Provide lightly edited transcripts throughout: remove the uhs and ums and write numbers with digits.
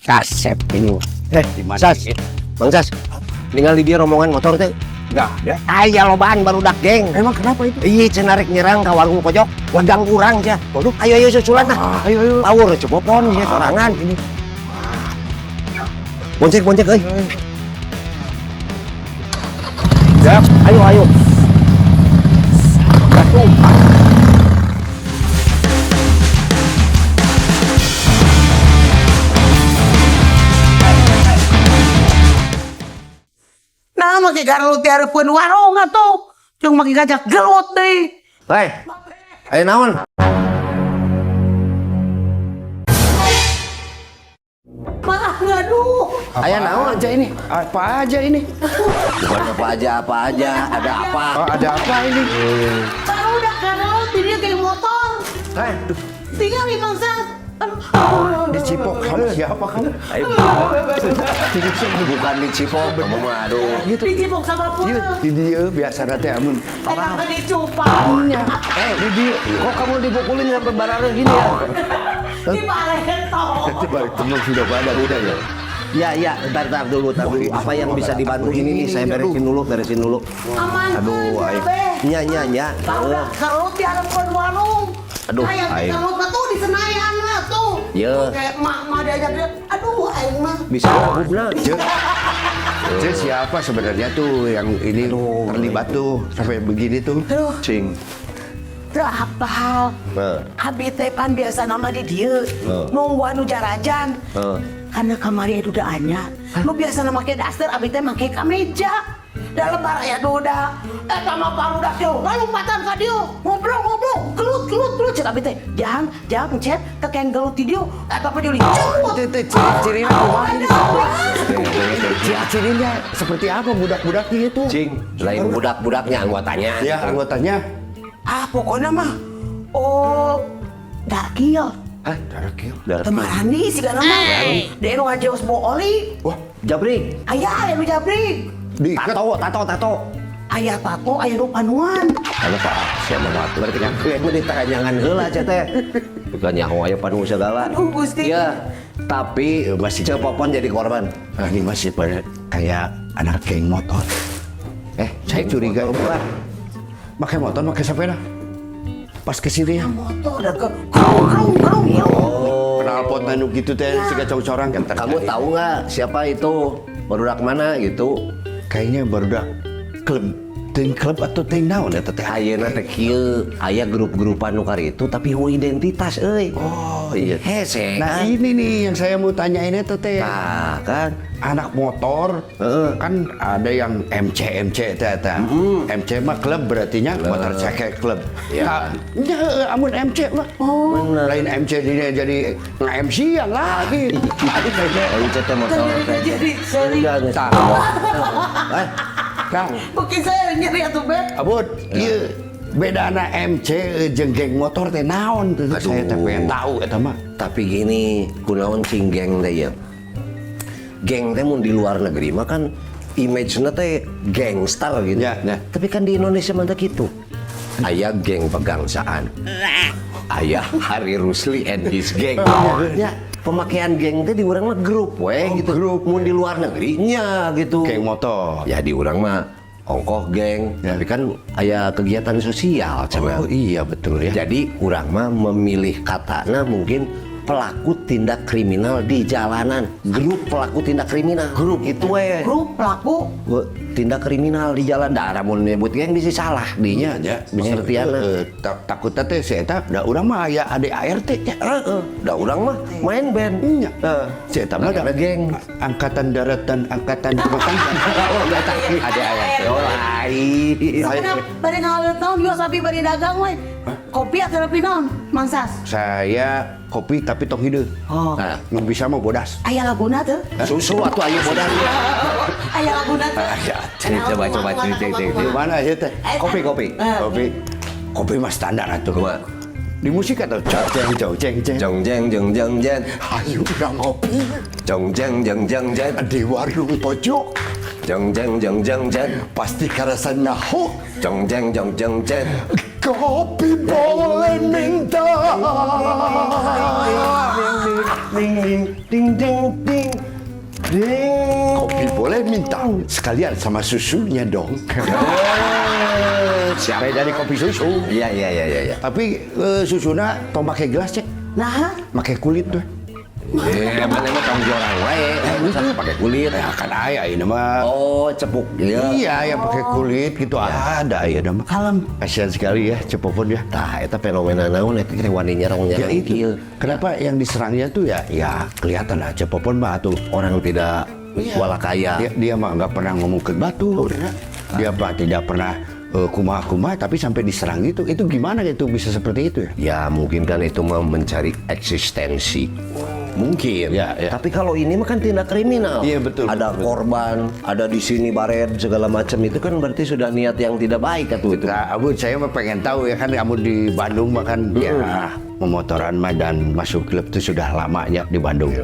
Kasep ini. Di mana? Sas, Bang Sas, tinggal di dia rombongan motor teh. Enggak ada. Aya lobaan baru dak geng. Emang kenapa itu? Iya, cenarik nyerang ke warung pojok. Wagang kurang ya. Waduh. Ayo susulan nah. Ayo. Power cepopon ya sorangan ini. Boncek euy. Siap. Ayo. Batu. Nah, make garut tiareupeun warung atuh. Jeung make gajak gelut deui. Hei. Ayo naon? Maaf ngaduh. Aya naon aja ini? Apa aja ini? Bukan apa aja, ada apa? Oh, ada apa ini? Baru udah garut di dia kayak motor. Hei. Tinggal di bangsa. Di Cipok kamu siapa kamu? Bukan di Cipok, kamu mah aduh. Di Cipok sama pun. Di dia biasa nanti amun. Enak di cupang. Di dia, kok kamu dipukulin sampai barare gini ya? Di Pareto. Nanti balik teman sudah pada udah ya. Ya, bentar dulu. Apa yang bisa dibantu ini nih? Saya beresin dulu. Aman. Aduh, ayo. Nya. Udah garut tiareupeun warung. Aduh, Kayak aing. garut mah tuh di Senayan lah tuh. Ye. Kayak mak diajak dia. Aduh, aing mah. Bisa guna. Jadi siapa sebenarnya tuh yang ini terlibat tuh sampai begini tuh? Aduh. Cing. Teu hafal. Abi teh pan biasa nama di dieu. Nunggu anu jarajan. Karena kamari aya duda anyar. Nu biasa make daster abi teh make kameja. Dalam baraya duda. Eta mah barudak dieu. Lompatan ka dieu. Ngobrol. Gelut cek abi teh. Jangan pencet teken gelut di dieu. Eta pa dieu dicut. Itu ciri-cirinya kumaha ini? Ciri-cirinya seperti apa budak-budaknya itu? Cing, lain budak-budaknya anggotanya. Ya anggotanya. Pokoknya mah. Oh, dakil. Darah kill. Temarani sih karena mah. Dia nu ngajeos bawa oli. Wah, Jabrik. Aya nu jabrik. diikat. Tato. Aya tato, aya nu panuan. Halo Pak, siapa Pak? Berarti kan kue ditanyangan heula cenah teh. Bukan nyaho aya panu segala. Aduh, Gusti. Iya, tapi masih Cepopon jadi korban. Ini masih pada kayak anak geng motor. Saya curiga. Pakai motor, pakai sepeda. Pas kesini ya. Motor udah ke krung yo. Penalpot anu gitu teh, siga corang kan. Kamu tahu nggak siapa itu? Barudak mana gitu? Kayaknya barudak klub. Ting klub atau ting naon eta teh? Ayeuna teh kieu, aya grup-grupan nu itu tapi hu identitas euy. Oh iya. Hese. Nah ini nih yang saya mau tanyain itu teh. Nah, kan Anak motor kan ada yang MC teh. MC mah klub berartinya motor cekek klub. Ya. Ya, amun MC mah. Oh. Lain MC dia jadi nge-MC yang lagi. Aduh kayaknya MC teh motor teh. Jadi seri. Tahu. Kang, Mungkin saya nyeri atuh, Bet. abut, iya. Beda anak MC jeung geng motor teh naon tuh. Saya teh pengen tahu eta mah. Tapi gini, kunaon cing geng teh ya. Geng teh mun di luar negeri mah kan image-na teh gangster gitu. Ya. Tapi kan di Indonesia mah teh kitu. Aya geng pegangsaan. Aya Hari Rusli and his gang. Ya, pemakaian geng teh di urang mah grup we gitu. Grup. Mun di luar negeri nya gitu. Geng motor. Ya di urang mah ongkoh geng, tapi kan aya kegiatan sosial cenah. Oh iya betul ya. Jadi urang mah memilih katana mungkin pelaku tindak kriminal di jalanan. Grup pelaku tindak kriminal. Grup itu we. Grup pelaku. Tindak kriminal di jalan. Daerah mau nyebut geng bisa salah dinya Ya, pengertianna. takutnya teh si eta da urang mah aya ade ART nya. Da urang mah main band. Nya. Si eta mah Ada geng. angkatan darat dan angkatan kekuatan. Oh, eta ada ART. Oh, lain. Sana bari ngalir tahun juga sapi bari dagang we. Kopi atau lebih naon, Mangsas? Saya kopi tapi tong hideung. Oh. Nah, nu bisa mah bodas. Aya laguna teu? Susu atuh aya bodas. Aya laguna teu? Coba cerita. Di mana ya teh? Kopi. Kopi mah standar atuh. Kumaha? Di musik atau ceng. Jong jeng. Ayo udah ngopi. Jong jeng. Di warung pojok. Jong jeng. Pasti karasan nahuk. Jong jeng. Kopi boleh minta. Ding ding ding ding ding ding. Kopi boleh minta. Sekalian sama susunya dong. Siapa dari kopi susu? Iya. Tapi susuna tong pakai gelas cek. Nah, Pakai kulit tuh. Mana mah tanggung orang wae. Masa pakai kulit. Ya kan aya ini mah. Oh, cepuk. Iya, yang pakai kulit gitu ada ya nama. kalem. Kasihan sekali ya cepopon ya. Tah, eta fenomena naon eta kira wani nyerong Ya itu. Kenapa yang diserangnya tuh ya kelihatan lah cepopon mah tuh orang tidak wala kaya. dia mah nggak pernah ngomong ke batu. Dia mah tidak pernah kumah-kumah tapi sampai diserang itu gimana itu bisa seperti itu ya? Ya mungkin kan itu mah mencari eksistensi. Mungkin. Ya. Tapi kalau ini mah kan tindak kriminal. Iya, betul, Ada betul. korban, ada di sini baret segala macam itu kan berarti sudah niat yang tidak baik atuh itu. Nah, Abu saya mah pengen tahu ya kan kamu di Bandung mah kan ya memotoran mah dan masuk klub itu sudah lamanya di Bandung.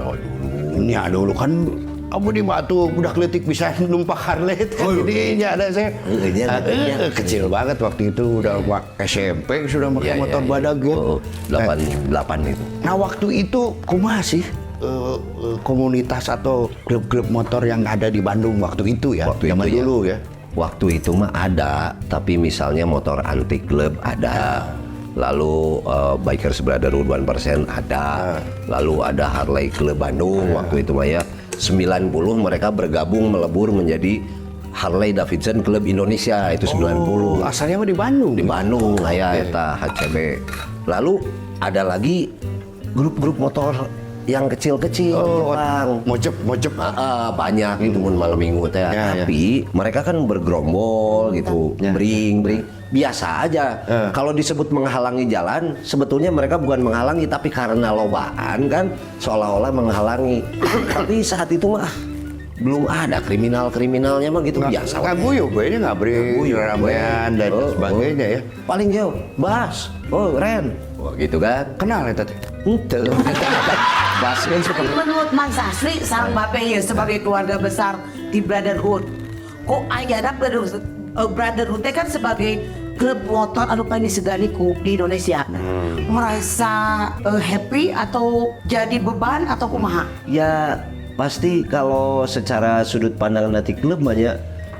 Ya dulu kan Abu di Batu udah kletik bisa numpak Harley kan jadinya ada saya kecil banget waktu itu udah SMP sudah pakai motor badag ya. 88 itu. Nah waktu itu kumaha sih komunitas atau klub-klub motor yang ada di Bandung waktu itu ya? Waktu zaman itu ya. dulu ya. Waktu itu mah ada, tapi misalnya motor anti club ada. Lalu Bikers Brotherhood 1% ada. Lalu ada Harley Club Bandung waktu itu mah ya. 90 mereka bergabung melebur menjadi Harley Davidson Club Indonesia itu 90. Asalnya mah di Bandung. Di Bandung aya eta HCB. Lalu ada lagi grup-grup motor yang kecil-kecil Jepang. Mojep. Banyak itu mun malam minggu teh. Tapi mereka kan bergerombol gitu, bring. Biasa aja. Kalau disebut menghalangi jalan, sebetulnya mereka bukan menghalangi tapi karena lobaan kan seolah-olah menghalangi. Tapi saat itu mah belum ada kriminalnya mah gitu biasa. Nggak guyup, ini nggak beri ramean dan sebagainya ya. Paling jauh, Bas, Ren, gitu kan. Kenal ya tadi. Ente. Bas kan suka. Menurut Mang Sasri, sareng Bape ya sebagai keluarga besar di Brotherhood. Kok ayana Brotherhood teh kan sebagai klub motor anu paling disegani ku di Indonesia. Merasa happy atau jadi beban atau kumaha? Ya pasti kalau secara sudut pandang nanti klub banyak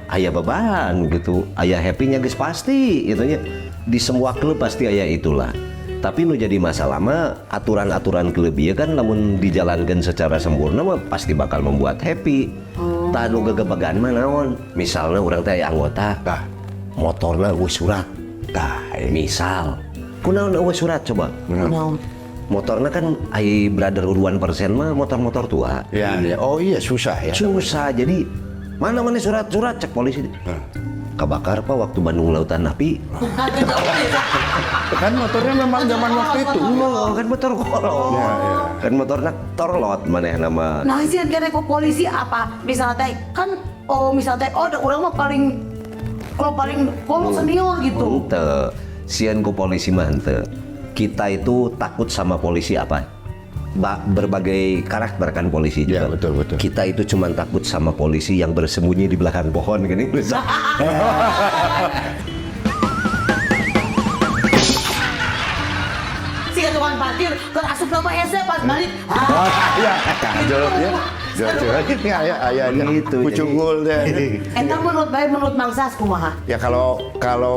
aya beban gitu, aya happy-nya guys pasti itunya. Di semua klub pasti aya itulah. Tapi nu jadi masalah mah aturan-aturan klub ya kan namun dijalankan secara sempurna mah pasti bakal membuat happy. Tah nu gegebegan mah naon? Misalnya urang teh aya anggota, motorna eueuh surat. Tah, misal kunaon eueuh surat coba? Naon? Motornya kan ai Brotherhood 1% mah motor-motor tua. Ya. Oh iya susah ya. Susah. Jadi mana surat-surat cek polisi. Kebakar pak waktu Bandung Lautan Api. Kan motornya memang zaman waktu itu. Kan motor kolot. Kan motornya torlot maneh nama. Nah, sih kan kok polisi apa? Misalnya teh kan ada orang mah paling senior gitu. Ente. Sieun ku polisi mah henteu. Kita itu takut sama polisi apa? Berbagai karakter kan polisi juga. Ya, betul. Kita itu cuma takut sama polisi yang bersembunyi di belakang pohon gini. Si tukang parkir terasup nama ese pas balik. Iya, jawabnya. Jawabnya ayahnya Gitu, pucungul deh. Entah menurut Mang Sas kumaha? Ya kalau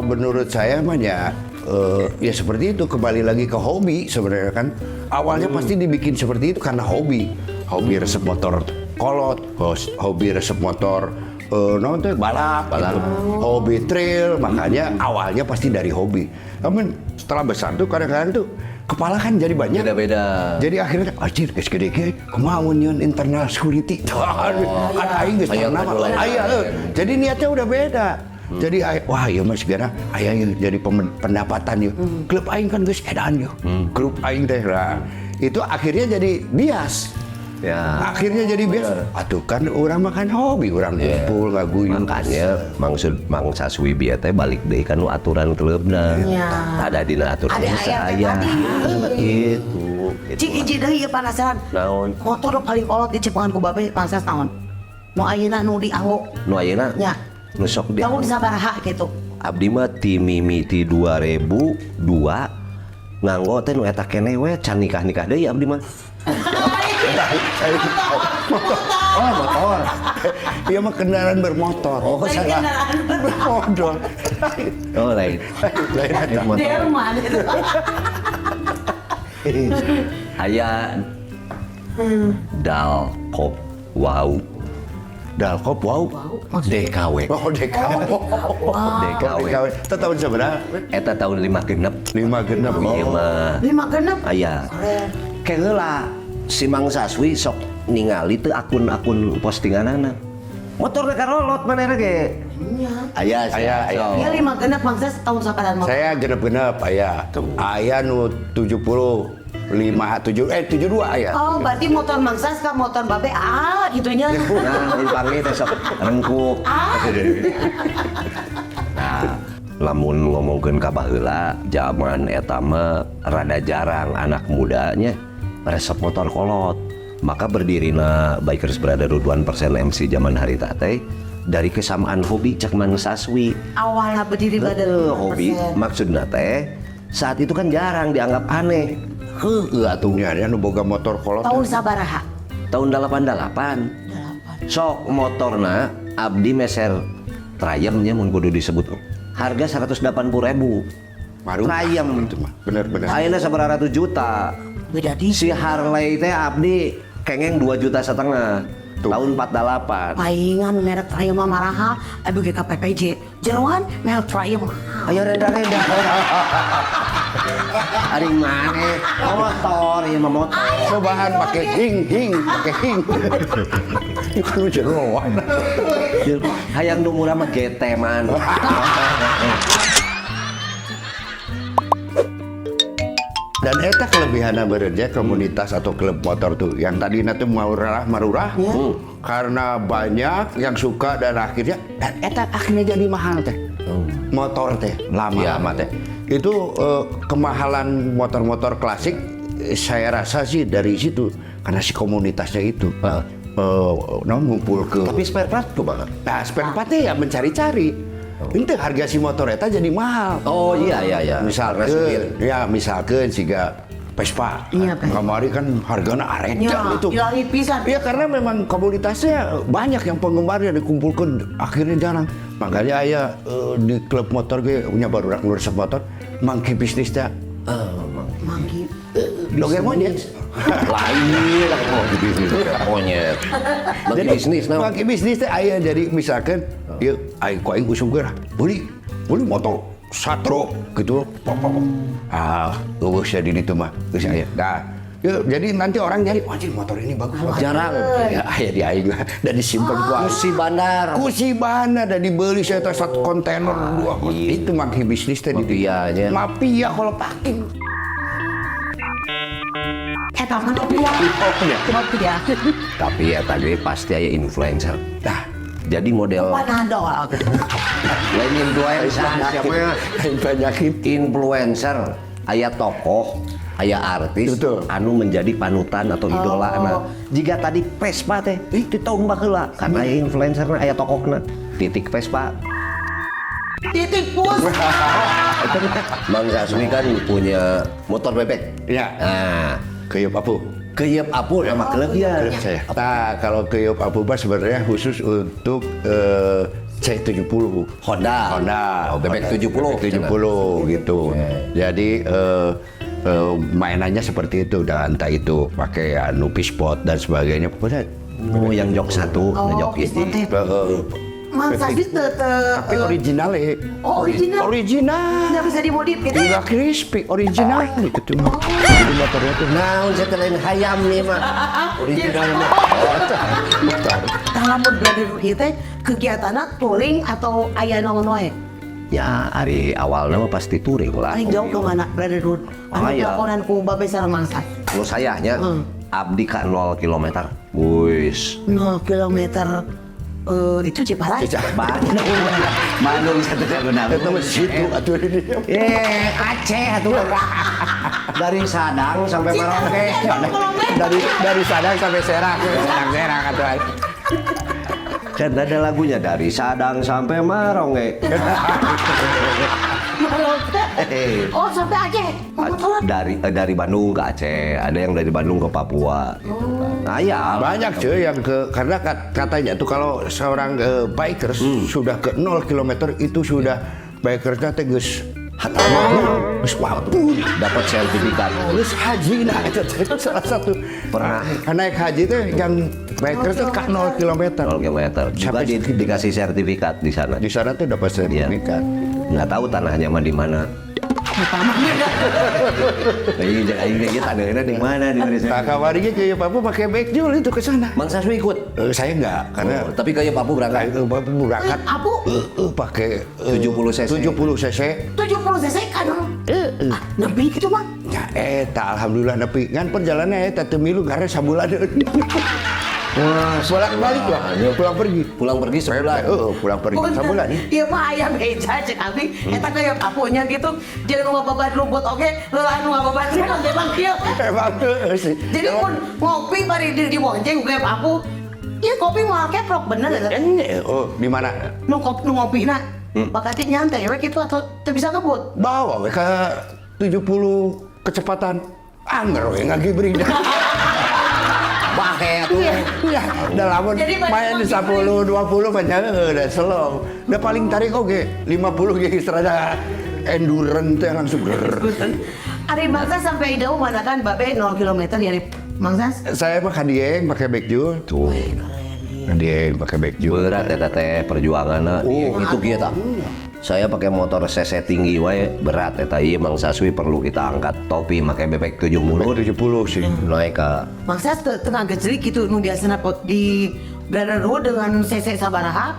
menurut saya mah ya seperti itu, kembali lagi ke hobi sebenarnya kan. Awalnya pasti dibikin seperti itu karena hobi resep motor kolot, hobi resep motor balap. Gitu. Hobi trail, makanya awalnya pasti dari hobi. Namun setelah besar tuh kadang-kadang tuh kepala kan jadi banyak. Beda-beda. Jadi akhirnya anjir geus gede kumaha nyeun internal security. Kan aing geus nama. Jadi niatnya udah beda. Jadi wah ya mas segera aya jadi pendapatan yuk. Klub aing kan geus edan yuk. Grup aing teh lah. Itu akhirnya jadi bias. Ya. Akhirnya jadi bias. Atuh kan orang makan hobi, orang kumpul ngaguyub. Makanya maksud Mang Saswi teh balik deh kan aturan klubna. Ya. Ada dina aturan Ada saya. Gitu. Cik hiji deui ieu penasaran. Naon? Motor paling kolot dicepengan ku Babe Mang Sas naon? Nu ayeuna nu di Awo. Nu ayeuna? Nya. Nu sok di. Kamu di sabaraha gitu. abdi mah ti mimiti 2002 nganggo teh nu eta keneh we can nikah deui abdi mah. Oh, motor. Iya mah kendaraan bermotor. Oh, salah. Bermotor. Oh, lain. Lain eta. Dia rumah itu. Aya dal kop wow. Dalkop wow. DKW. Oh, DKW. DKW. Itu tahun seberapa? Eta tahun 5 genep. 5 genep. Iya mah. 5 genep. Aya. Kayak heula si Mang Saswi sok ningali teu akun-akun postinganana. Motor karolot manehna ge. Iya. Aya. Ya 5 genep bangsa setahun saparan motor. Saya genep-genep aya. Aya nu 72 aya. Oh, berarti motor Mangsas ka motor Babe gitunya. Nah, dipanggil teh sok rengkuk. Nah, lamun ngomongkeun ka baheula, zaman eta mah rada jarang anak mudanya resep motor kolot. Maka berdirinya Bikers Brotherhood 1% MC zaman harita teh dari kesamaan hobi cek Mang Saswi. Awalnya berdiri Betul, hobi maksudna teh saat itu kan jarang dianggap aneh. Heuh atuh nya nu boga motor kolot. Tahun sabaraha? Tahun 88 sok motorna abdi meser Triumph-nya mun kudu disebut harga 180.000 Triumph itu mah bener-bener. ayeuna sabaraha juta. Beda di Si Harley teh abdi kengeng 2,5 juta tahun 48. paingan merek Triumph maraha beuki ka PPJ jeroan merek Triumph. Ayo reda-reda. Ari maneh motor ieu mah motor. Cobahan pakai hing. Itu kan jeroan. Hayang nu murah mah GT man. Dan eta kelebihanna bereja komunitas atau klub motor tuh yang tadi nanti marurah karena banyak yang suka dan akhirnya dan eta akhirnya jadi mahal teh motor teh lama teh itu kemahalan motor-motor klasik saya rasa sih dari situ karena si komunitasnya itu ngumpul ke Tapi spare part tuh banget. nah spare partnya ya mencari-cari itu harga si motor eta jadi mahal. Oh iya. Misalkan siga Vespa. Iya, Pak. Kamari kan hargana arecan Ya, itu. ilahi pisan. Iya karena memang komunitasnya banyak yang penggemarnya dikumpulkan akhirnya jarang. Makanya aya di klub motor gue punya baru resep motor mangke bisnis teh. Manggi. Doger monyet. Lain lah mau di bisnis monyet. Bagi bisnis nah. Mangke bisnis teh aya jadi misalkan ieu aing ku aing usum geura. Beli motor Satro gitu. Geus ya di ditu mah. Geus aya. Nah, yuk, jadi nanti orang nyari, wajib motor ini bagus. Jarang. Ya aya di aing dan disimpan ku aing. Kusi bandar. Kusi bana dan dibeli saya teh satu kontainer dua. Itu mangke bisnis teh di Mafia nya. Mafia kalau packing. Eta mah mafia. Mafia. Tapi ya tadi pasti aya influencer. Nah, Jadi model Panadol. lain influencer siapa banyakin influencer aya tokoh aya artis Betul. anu menjadi panutan atau idola jika tadi Vespa teh di tahun baheula karena aya influencer aya tokohna titik Vespa. Titik pus. Mang Sasmi kan punya motor bebek. Ya. Nah, Keyup Apu. Keyep Apu sama klub ya. Klub saya. Nah, kalau Keyup Apu Bar sebenarnya khusus untuk C70 Honda. Oh, bebek 70. 70 gitu. Jadi mainannya seperti itu dan entah itu pakai anu pispot dan sebagainya. Pokoknya Oh, yang jok satu, ngejok pispot ini. teh. Mang Saswi tapi original ya. original. Original. Nggak bisa dimodif gitu. Tidak crispy, original gitu tuh. Jadi motornya tuh Nah, saya lain hayam nih mah. Original mah. Lamun Brotherhood ieu teh kegiatanna touring atau aya naon wae? Ya, hari awalnya mah pasti touring lah. Paling jauh ke mana Brotherhood? Anu Aya. laporan ku Babe sareng Mang Saswi. Kalau sayanya abdi ka 0 km. Wis. 0 kilometer itu Ciparai. Bandung satu benar. itu situ atuh ini. Aceh atuh. Dari Sadang sampai Merauke. Dari Sadang sampai Serang atuh. Kan ada lagunya dari Sadang sampai Maronge. Oh, sampai Aceh. Motoran. Dari Bandung ke Aceh, ada yang dari Bandung ke Papua. Nah, ya Banyak cuy yang karena katanya tuh kalau seorang bikers sudah ke 0 km itu sudah bikersnya tegas hatama geus wapun dapat sertifikat. geus haji. Nah itu salah satu Pernah. naik haji teh yang bikers teh ka 0 km 0 km. Juga dikasih sertifikat di sana. di sana tuh dapat sertifikat. Nggak tahu tanahnya mah di mana. Ini tanahnya di mana di Malaysia? Nah, kabarnya kayak Papu pakai backjul itu ke sana. Mang Saswi ikut. Saya enggak karena Tapi kayak Papu berangkat. Papu berangkat Abu, pakai 70 cc. 70 cc. 70 cc kan? Nabi gitu bang. Ya alhamdulillah nepi kan perjalanannya teu milu karena sabulan. Wah, Bolak-balik lah, pulang pergi sebulan. pulang pergi sabulan. Iya mah ayam meja cek abi. Eta kayak apunya gitu. Jangan nu babat rumput oke, leulah nu babat kan memang kieu. Emang tuh sih. Jadi pun ngopi bari di bonceng kayak apu. Iya kopi mau keprok bener ya. Oh, di mana? Nu ngopi na. Bakati nyantai we gitu atau teu bisa kebut. Bawa we ke 70 kecepatan. Anger we ngagibring. Pakai tuh. Ya, udah lama Jadi main di 10, 20 banyak udah slow. Udah paling tarik oke, 50 ge serada endurance teh langsung. Ari Mangsas sampai jauh mana kan babe 0 km dari Mangsas? Saya mah kadieng pakai backjul. Tuh. Kadieng pakai backjul. Berat eta teh perjuanganna. Itu kieu tah. Saya pakai motor cc tinggi wae berat eta ieu Mang Saswi perlu kita angkat topi make bebek 70 70 sih. naik ke Mangsas tengah gejrik gitu nu biasana di Brotherhood dengan CC sabaraha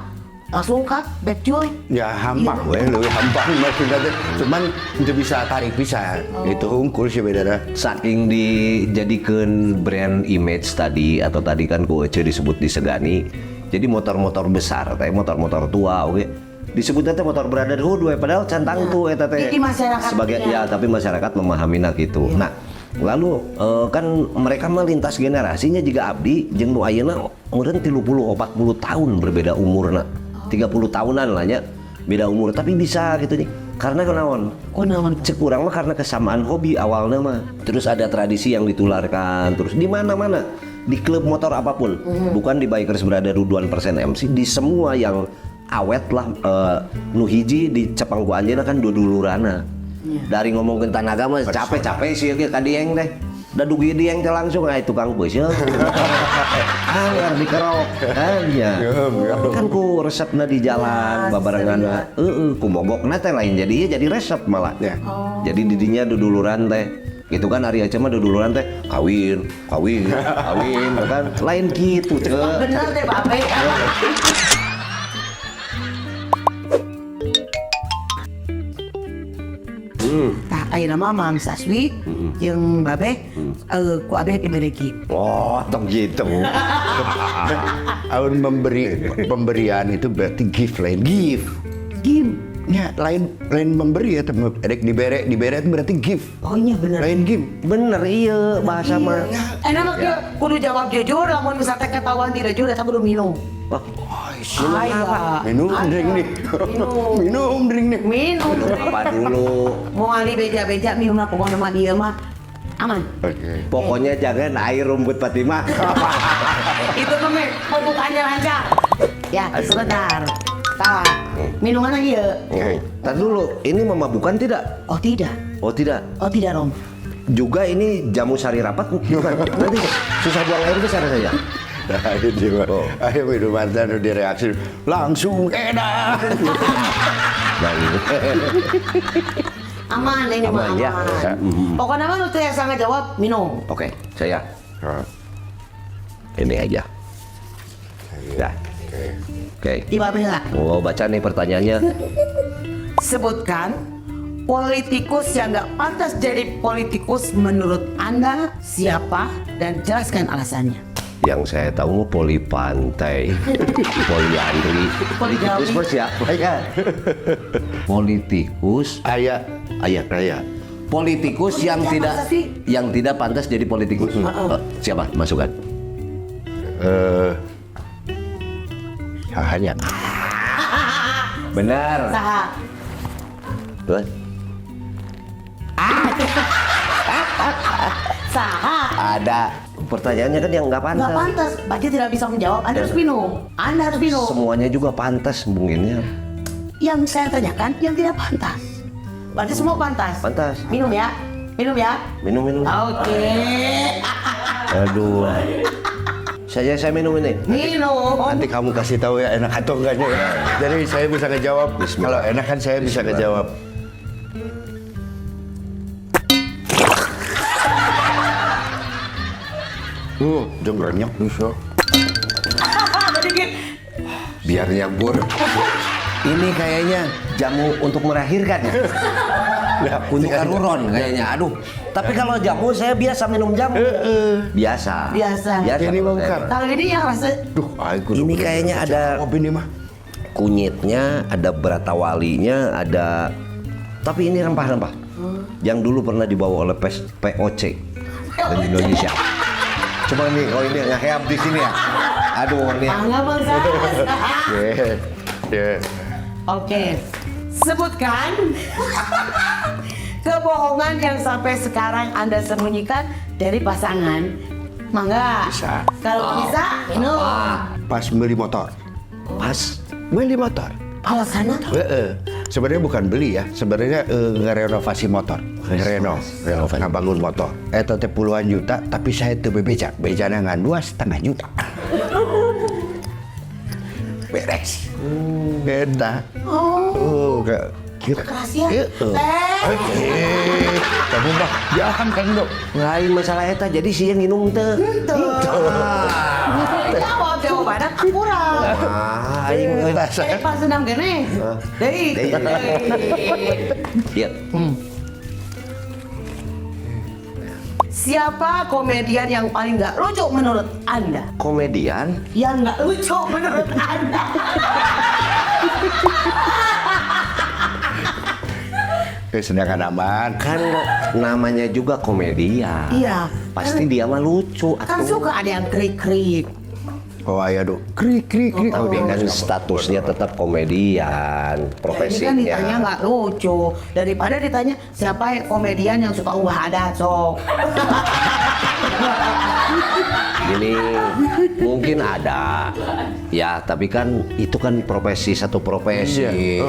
langsung ka backjoy. Ya hampang we, leuwih hampang maksudnya teh. Cuman itu bisa tarik pisan. Itu hungkul sih bedana. saking dijadikeun brand image tadi atau tadi kan ku Ece disebut disegani. Jadi motor-motor besar teh motor-motor tua oke. Disebutnya teh motor Brotherhood we padahal cantang tuh eta teh. Jadi masyarakat sebagai ya tapi masyarakat memahaminya gitu. Nah, lalu kan mereka mah lintas generasinya juga abdi jeung nu ayeuna meureun 30 40 tahun berbeda umurna. 30 tahunan lah nya beda umur tapi bisa gitu nih. Karena kenaon? Cek urang mah karena kesamaan hobi awalnya mah. Terus ada tradisi yang ditularkan terus di mana-mana di klub motor apapun. Bukan di Bikers Brotherhood 1% MC di semua yang awet lah nu hiji di Cepang ku anjeunna kan dudulurana. Dari ngomongkeun tanaga mah capek-capek sih ge ka dieng teh. Da dugi dieng teh langsung aya tukang beus ya. Anggar dikerok kan ya. Kan ku resepna di jalan babarenganna. Ku mogokna teh lain jadi ieu jadi resep malah. Jadi didinya duduluran teh. Gitu kan Ari Aceh mah duduluran teh kawin kan lain gitu teh. Bener deh babe. Tah ayeuna mah Mang Saswi jeung babe ku abeh dibereki. Oh, tong gitu. Aun pemberian itu berarti gift lain. Gift. Ya, lain memberi ya, erek dibere itu berarti gift. Oh iya bener. Lain gift. Bener iya bahasa mah. Enak mah kieu kudu jawab jujur lamun misalnya ketahuan tidak jujur eta kudu minum. Wah, Minum drink nih. Minum drink nih. Minum. Apa dulu? Mau ali beja-beja minum lah pokoknya mah dia mah aman. Oke. Pokoknya jangan air rumput Fatimah. Itu mah pembukaannya lancar. Ya, sebentar. Tah, minuman lagi ya? Tar dulu, ini memabukkan tidak? Oh tidak. Oh tidak. Oh tidak Rom. Juga ini jamu sari rapat bukan? Nanti susah buang air besar saja. Nah, itu dia. Ayo minuman dan direaksi langsung edan. Nah, ini. Aman ini mah Aman, ya. Pokoknya mah lu yang sangat jawab minum. Oke, saya. Ini aja. Ya. Oke. Iba bela. Mau baca nih pertanyaannya. Sebutkan politikus yang nggak pantas jadi politikus menurut Anda siapa dan jelaskan alasannya. Yang saya tahu poli pantai, poliandri, politikus bos ya. Politikus, Ayah. politikus yang Siapa tidak sih? yang tidak pantas jadi politikus. Siapa? Masukkan. hanya. Benar. Saha. Tuh. Saha. Ada. Pertanyaannya kan yang nggak pantas. Nggak pantas. Baca tidak bisa menjawab. Anda harus minum. Anda harus minum. Semuanya juga pantas mungkinnya. Yang saya tanyakan yang tidak pantas. Berarti semua pantas. Pantas. Minum ya. Minum ya. Minum. Oke. Aduh. Saya minum ini. Minum. Nanti kamu kasih tahu ya enak atau enggaknya ya. Jadi saya bisa ngejawab. Kalau enak kan saya bisa ngejawab. Jangan renyok bisa. Biar nyabur. Ini kayaknya jamu untuk melahirkan ya. Untuk karuron kayaknya. Aduh. Tapi kalau jamu saya biasa minum jamu. Biasa. Biasa. Ini bongkar. Kalau ini yang rasa Duh, aku Ini kayaknya ada ini mah. kunyitnya, ada beratawalinya, ada. Tapi ini rempah-rempah. Yang dulu pernah dibawa oleh POC dari Indonesia. Coba nih, oh ini ngeheap di sini ya. Aduh, ini. Enggak bangsa. Ya. Oke. Sebutkan kebohongan yang sampai sekarang Anda sembunyikan dari pasangan. Mangga. Bisa. Kalau bisa, minum. Pas beli motor. Pas. Beli motor. Alasannya? Sebenarnya bukan beli ya, sebenarnya ngerenovasi motor, ngebangun motor. Tete puluhan juta, tapi saya tuh beca, becanya ngan 2,5 juta. Beres. Beda. Oh, Kayak kira. rahasia. Kamu mah jangan kan dok. Lain masalah eta, jadi sih yang minum teh. Jawab jawabannya kurang. Aing Pas senam gini. Deui. Iya. Siapa komedian yang paling nggak lucu menurut Anda? Komedian. Yang nggak lucu menurut Anda? Sedangkan aman. Kan namanya juga komedian. Iya. Pasti dia mah lucu. Kan suka ada yang krik-krik. Oh ayah dok. Krik. Oh, dan statusnya tetap komedian, Ini kan profesinya. ditanya nggak lucu. Daripada ditanya siapa komedian yang suka ubah adat, sok. Gini, mungkin ada. Ya, tapi kan itu kan satu profesi. Iya.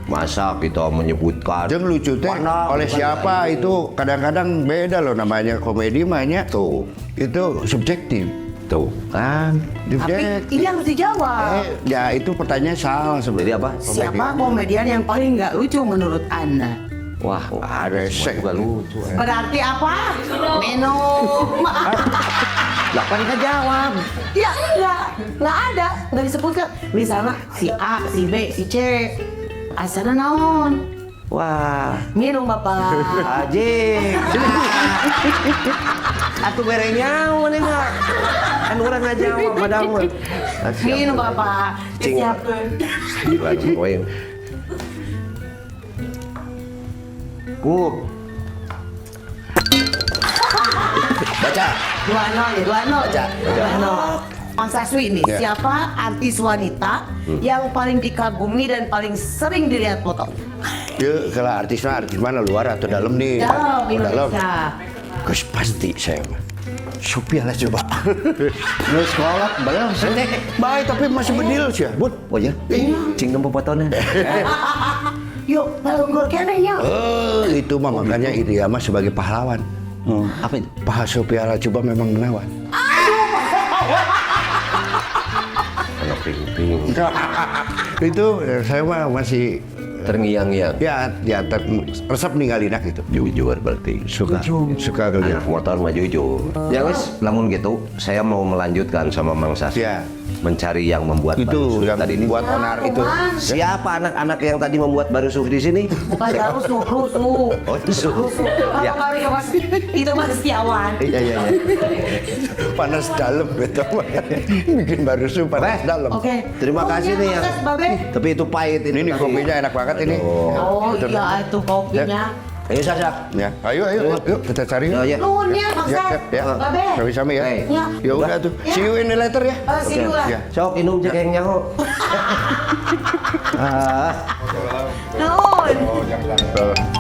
Masa kita menyebutkan Jeng lucu teh Mana, oleh bukan siapa itu kadang-kadang beda loh namanya komedi mahnya tuh, itu subjektif. tuh kan. Tapi ini harus dijawab. Ya itu pertanyaan salah Jadi sebenarnya. apa? Siapa komedian yang paling nggak lucu menurut Anda? Wah, nggak ada Resek. juga lucu. Berarti apa? Minum. Lah kan nggak jawab. Ya nggak ada, nggak disebutkan. Misalnya si A, si B, si C, asalnya naon? Wah, Minum bapak. Haji. Atuh bere nyawa nih mah. Kan orang nggak jawab padahal mah. Minum bapak. Cing. Siapkan. Lagi poin. Baca. 2-0 ya, 2-0. Baca. 2-0. Mas Saswi ini, Ya. siapa artis wanita yang paling dikagumi dan paling sering dilihat foto? Ya kalau artis mana luar atau dalam nih? Dalam Oh, dalam. Indonesia. Gus pasti saya mah. Sophia lah coba. Lu sekolah belum sih? Baik tapi masih bedil sih ya, Bud. Oh ya? Cing nempo fotonya. Yuk, balunggur kene ya. Itu mah makanya itu ya mah sebagai pahlawan. Apa itu? Paha Sophia lah coba memang menawan. Anak ping-ping. Itu saya mah masih Terngiang-ngiang. ya resep ninggalin gitu. Jujur berarti. Suka kali. Anak motor mah jujur. Ya wes, namun gitu, saya mau melanjutkan sama Mang Sasi. Ya. Mencari yang membuat Itu baru yang tadi ini. buat onar itu. Siapa anak-anak yang tadi membuat baru di sini? Bukan rusuh. Oh, rusuh. Ya. Itu Mas Setiawan. Iya. Panas dalam gitu. Bikin baru panas dalam. Oke. Terima kasih nih yang. Babe. Tapi itu pahit Ini tadi. kopinya enak banget ini. Oh iya itu kopinya. Ayo Sasak. Ya, ayo, yuk kita cari. Ya, ya. Nuhun ya, Bang Ya, Sat. ya. Babe. Sami-sami ya. Ya. Ya udah tuh. See you in the later ya. See you lah. Ya. Sok inum cek yang nyaho. Nuhun. Tuh.